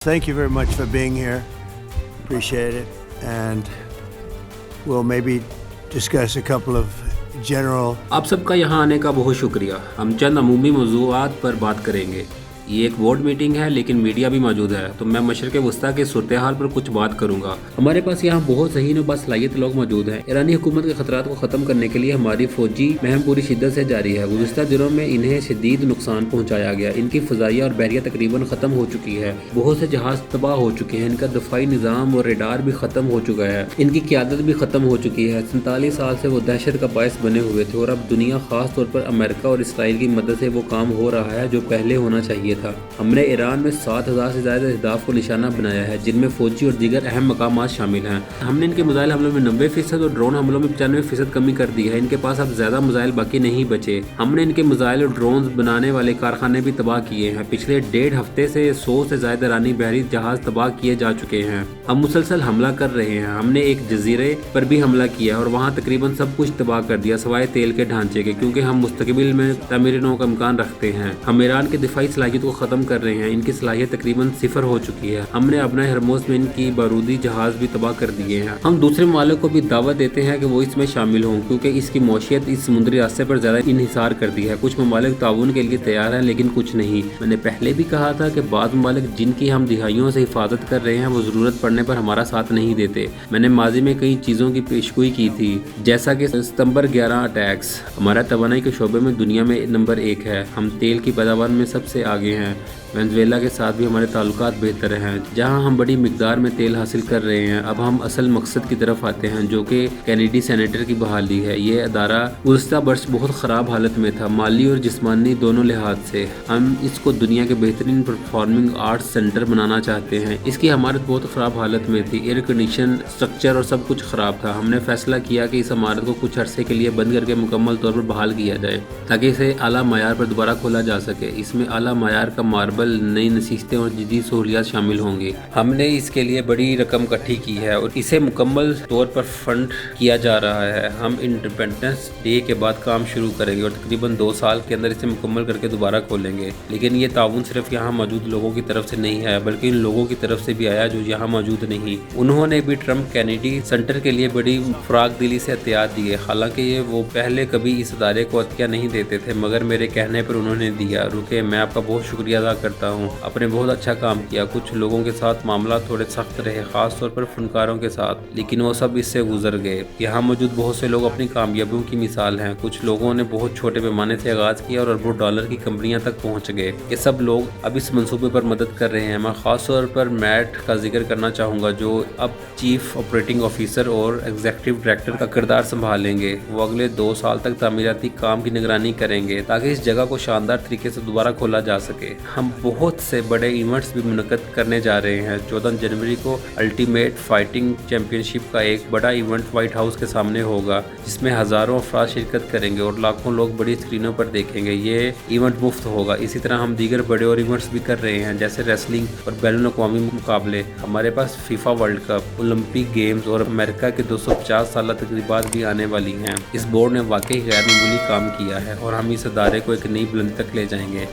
Thank you very much for being here. Appreciate it. And we'll maybe discuss a couple of general. آپ سب کا یہاں آنے کا بہت شکریہ. ہم چند عمومی موضوعات پر بات کریں گے. یہ ایک بورڈ میٹنگ ہے لیکن میڈیا بھی موجود ہے تو میں مشرق وسطیٰ کے صورتحال پر کچھ بات کروں گا. ہمارے پاس یہاں بہت ذہین و باصلاحیت لوگ موجود ہیں. ایرانی حکومت کے خطرات کو ختم کرنے کے لیے ہماری فوجی مہم پوری شدت سے جاری ہے. گزشتہ دنوں میں انہیں شدید نقصان پہنچایا گیا. ان کی فضائیہ اور بحریہ تقریباً ختم ہو چکی ہے. بہت سے جہاز تباہ ہو چکے ہیں. ان کا دفاعی نظام اور ریڈار بھی ختم ہو چکا ہے. ان کی قیادت بھی ختم ہو چکی ہے. 47 سال سے وہ دہشت کا باعث بنے ہوئے تھے اور اب دنیا خاص طور پر امریکہ اور اسرائیل کی مدد سے وہ کام ہو رہا ہے جو پہلے ہونا چاہیے تھا. ہم نے ایران میں 7,000 سے زائد اہداف کو نشانہ بنایا ہے جن میں فوجی اور دیگر اہم مقامات شامل ہیں. ہم نے ان کے میزائل حملوں میں 90% اور ڈرون حملوں میں 95% کمی کر دی ہے. ان کے پاس اب زیادہ میزائل باقی نہیں بچے. ہم نے ان کے میزائل اور ڈرونز بنانے والے کارخانے بھی تباہ کیے ہیں. پچھلے 1.5 ہفتے سے 100 سے زائد ایرانی بحری جہاز تباہ کیے جا چکے ہیں. ہم مسلسل حملہ کر رہے ہیں. ہم نے ایک جزیرے پر بھی حملہ کیا اور وہاں تقریباً سب کچھ تباہ کر دیا سوائے تیل کے ڈھانچے کے, کیونکہ ہم مستقبل میں تعمیر نو کا امکان رکھتے ہیں. ہم ایران کے دفاعی صلاحیت کو ختم کر رہے ہیں. ان کی صلاحیت تقریباً 0 ہو چکی ہے. ہم نے اپنا ہرموز میں ان کی بارودی جہاز بھی تباہ کر دیے ہیں. ہم دوسرے ممالک کو بھی دعوت دیتے ہیں کہ وہ اس میں شامل ہوں کیونکہ اس کی معیشت اس سمندری راستے پر زیادہ انحصار کر دی ہے. کچھ ممالک تعاون کے لیے تیار ہیں لیکن کچھ نہیں. میں نے پہلے بھی کہا تھا کہ بعض ممالک جن کی ہم دہائیوں سے حفاظت کر رہے ہیں وہ ضرورت پڑنے پر ہمارا ساتھ نہیں دیتے. میں نے ماضی میں کئی چیزوں کی پیشگوئی کی تھی جیسا کہ ستمبر 11 اٹیکس. ہمارا توانائی کے شعبے میں دنیا میں نمبر 1 ہے. ہم تیل کی پیداوار میں سب سے آگے ہیں. وینزویلا کے ساتھ بھی ہمارے تعلقات بہتر ہیں جہاں ہم بڑی مقدار میں تیل حاصل کر رہے ہیں. اب ہم اصل مقصد کی طرف آتے ہیں جو کہ کینیڈی سینیٹر کی بحالی ہے. یہ ادارہ گزشتہ برس بہت خراب حالت میں تھا, مالی اور جسمانی دونوں لحاظ سے. ہم اس کو دنیا کے بہترین پرفارمنگ آرٹس سینٹر بنانا چاہتے ہیں. اس کی عمارت بہت خراب حالت میں تھی. ایئر کنڈیشن اسٹرکچر اور سب کچھ خراب تھا. ہم نے فیصلہ کیا کہ اس عمارت کو کچھ عرصے کے لیے بند کر کے مکمل طور پر بحال کیا جائے تاکہ اسے اعلیٰ معیار پر دوبارہ کھولا جا سکے. اس میں اعلیٰ معیار کا ماربل, نئی نشستیں اور جدید سہولیات شامل ہوں گی. ہم نے اس کے لیے بڑی رقم اکٹھی کی ہے اور اسے مکمل طور پر فنڈ کیا جا رہا ہے. ہم انڈیپینڈنس ڈے کے بعد کام شروع کریں گے اور تقریباً 2 سال کے اندر اسے مکمل کر کے دوبارہ کھولیں گے. لیکن یہ تعاون صرف یہاں موجود لوگوں کی طرف سے نہیں ہے بلکہ ان لوگوں کی طرف سے بھی آیا جو یہاں موجود نہیں. انہوں نے بھی ٹرمپ کینیڈی سینٹر کے لیے بڑی فراغ دلی سے عطیات دیے. حالانکہ وہ پہلے کبھی اس ادارے کو عطیہ نہیں دیتے تھے مگر میرے کہنے پر انہوں نے دیا. رکے, میں آپ کا بہت شکریہ ادا کرتا ہوں. آپ نے بہت اچھا کام کیا. کچھ لوگوں کے ساتھ معاملات تھوڑے سخت رہے, خاص طور پر فنکاروں کے ساتھ, لیکن وہ سب اس سے گزر گئے. یہاں موجود بہت سے لوگ اپنی کامیابیوں کی مثال ہیں. کچھ لوگوں نے بہت چھوٹے پیمانے سے آغاز کیا اور اربوں ڈالر کی کمپنیاں تک پہنچ گئے. یہ سب لوگ اب اس منصوبے پر مدد کر رہے ہیں. میں خاص طور پر میٹ کا ذکر کرنا چاہوں گا جو اب چیف آپریٹنگ آفیسر اور ایگزیکٹو ڈائریکٹر کا کردار سنبھالیں گے. وہ اگلے 2 سال تک تعمیراتی کام کی نگرانی کریں گے تاکہ اس جگہ کو شاندار طریقے سے دوبارہ کھولا جا سکے. ہم بہت سے بڑے ایونٹس بھی منعقد کرنے جا رہے ہیں. 14 جنوری کو الٹیمیٹ فائٹنگ چیمپئن شپ کا ایک بڑا ایونٹ وائٹ ہاؤس کے سامنے ہوگا جس میں ہزاروں افراد شرکت کریں گے اور لاکھوں لوگ بڑی اسکرینوں پر دیکھیں گے. یہ ایونٹ مفت ہوگا. اسی طرح ہم دیگر بڑے اور ایونٹس بھی کر رہے ہیں جیسے ریسلنگ اور بین الاقوامی مقابلے. ہمارے پاس FIFA World Cup, Olympic games اور امریکہ کے 250 سالہ تقریبات بھی آنے والی ہیں. اس بورڈ نے واقعی غیر معمولی کام کیا ہے اور ہم اس ادارے کو ایک نئی بلندی تک لے جائیں گے.